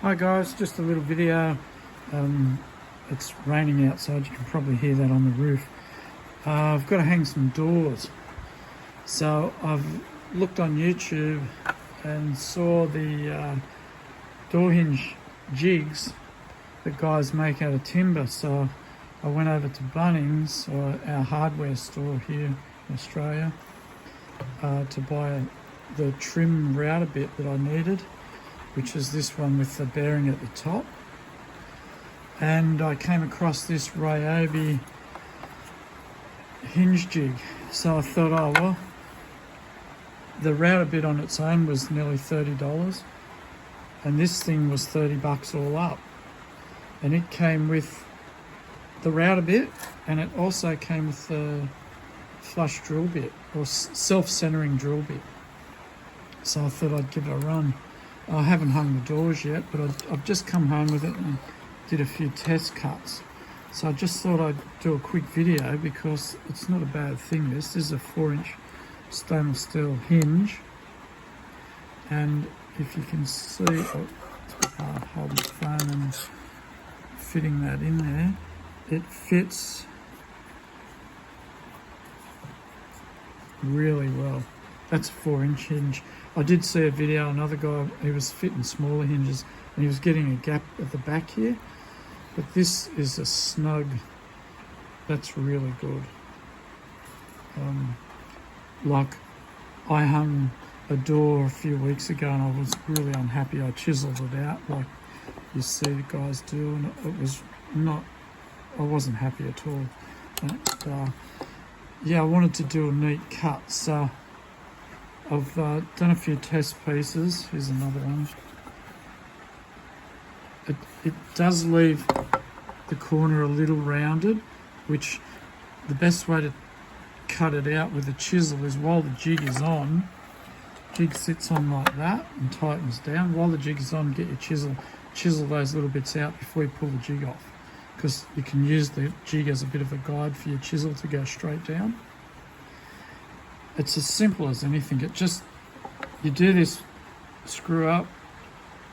Hi guys, just a little video. It's raining outside, you can probably hear that on the roof. I've got to hang some doors. So I've looked on YouTube and saw the door hinge jigs that guys make out of timber. So I went over to Bunnings, or our hardware store here in Australia, to buy the trim router bit that I needed, which is this one with the bearing at the top. And I came across this Ryobi hinge jig. So I thought, oh well, the router bit on its own was nearly $30, and this thing was $30 all up. And it came with the router bit, and it also came with the flush drill bit, or self-centering drill bit. So I thought I'd give it a run. I haven't hung the doors yet, but I've just come home with it and did a few test cuts. So I just thought I'd do a quick video because it's not a bad thing. This is a 4-inch stainless steel hinge, and if you can see, hold the phone and fitting that in there, it fits really well. That's a 4-inch hinge. I did see a video, another guy, he was fitting smaller hinges and he was getting a gap at the back here, but this is a snug. That's really good. Like, I hung a door a few weeks ago and I was really unhappy. I chiseled it out like you see the guys do, and it was not, I wasn't happy at all. And, yeah, I wanted to do a neat cut, so I've done a few test pieces. Here's another one. It does leave the corner a little rounded, which the best way to cut it out with a chisel is while the jig is on. Jig sits on like that and tightens down. While the jig is on, get your chisel those little bits out before you pull the jig off, because you can use the jig as a bit of a guide for your chisel to go straight down. It's as simple as anything. It just, you do this, screw up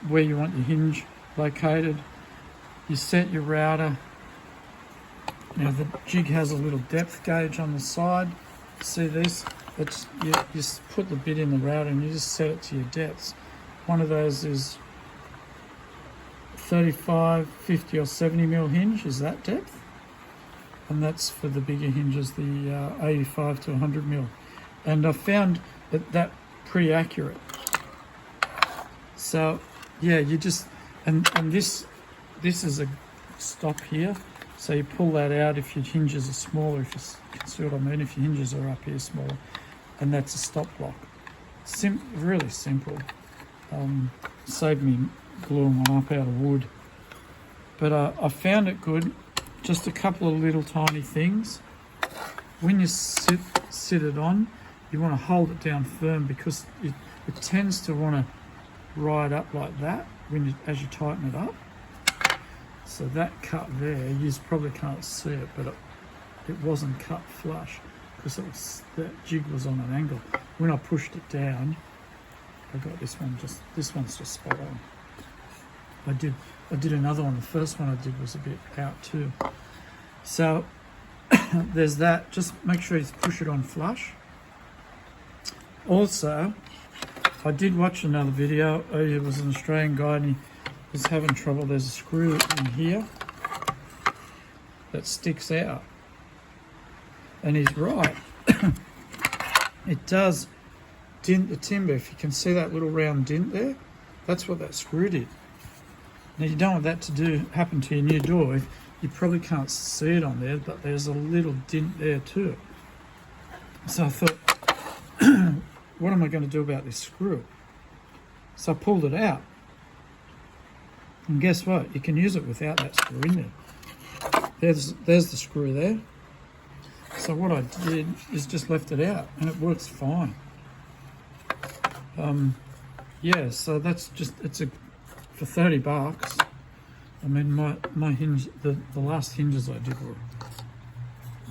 where you want your hinge located, you set your router. Now the jig has a little depth gauge on the side. See this? It's, you just put the bit in the router and you just set it to your depths. One of those is 35, 50 or 70 mil hinge is that depth. And that's for the bigger hinges, the 85 to 100 mil. And I found that pretty accurate. So yeah, you just, and this is a stop here. So you pull that out if your hinges are smaller, if you can see what I mean, if your hinges are up here smaller. And that's a stop block. Really simple. Saved me gluing one up out of wood. But I found it good. Just a couple of little tiny things. When you sit it on, you want to hold it down firm, because it tends to want to ride up like that as you tighten it up. So that cut there, you probably can't see it, but it wasn't cut flush because that jig was on an angle. When I pushed it down, I got this one's just spot on. I did another one. The first one I did was a bit out too. So there's that. Just make sure you push it on flush. Also, I did watch another video. It was an Australian guy and he was having trouble. There's a screw in here that sticks out. And he's right. It does dint the timber. If you can see that little round dint there, that's what that screw did. Now you don't want that to happen to your new door. You probably can't see it on there, but there's a little dint there too. So I thought, what am I going to do about this screw? So I pulled it out. And guess what? You can use it without that screw in there. There's the screw there. So what I did is just left it out, and it works fine. Yeah, so that's just, for $30. I mean, my hinge, the last hinges I did were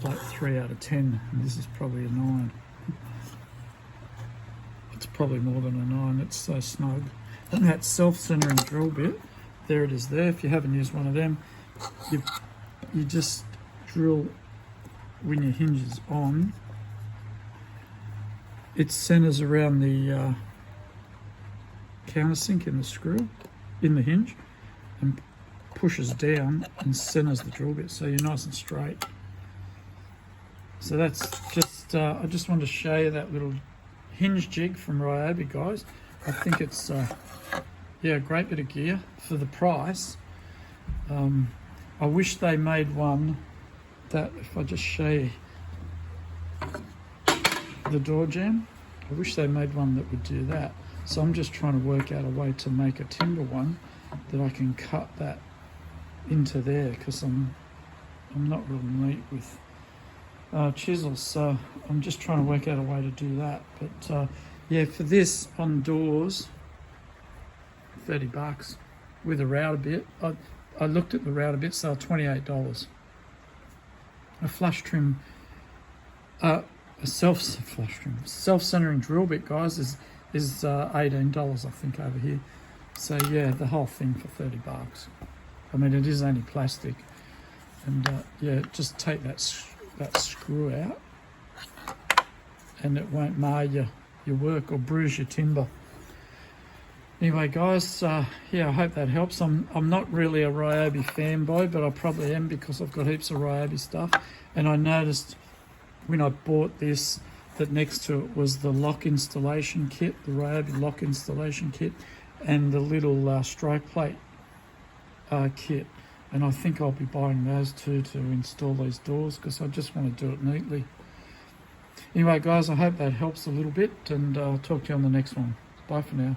like 3 out of 10, and this is probably a 9. It's probably more than a 9. It's so snug. And that self-centering drill bit, there it is there. If you haven't used one of them, you just drill when your hinge is on. It centers around the countersink in the screw, in the hinge, and pushes down and centers the drill bit so you're nice and straight. So that's just, I just wanted to show you that little hinge jig from Ryobi, guys. I think it's, yeah, a great bit of gear for the price. I wish they made one that, if I just show you the door jamb, I wish they made one that would do that. So I'm just trying to work out a way to make a timber one that I can cut that into there, because I'm not real neat with chisels, so I'm just trying to work out a way to do that. But yeah, for this on doors, $30 with a router bit. I looked at the router bits, they were $28. A flush trim, a self-centering drill bit, guys, is $18, I think, over here. So yeah, the whole thing for $30. I mean, it is only plastic, and yeah, just take that screw out, and it won't mar your work or bruise your timber. Anyway, guys, yeah, I hope that helps. I'm not really a Ryobi fanboy, but I probably am because I've got heaps of Ryobi stuff. And I noticed when I bought this that next to it was the lock installation kit, the Ryobi lock installation kit, and the little stroke plate kit. And I think I'll be buying those two to install these doors, because I just want to do it neatly. Anyway, guys, I hope that helps a little bit, and I'll talk to you on the next one. Bye for now.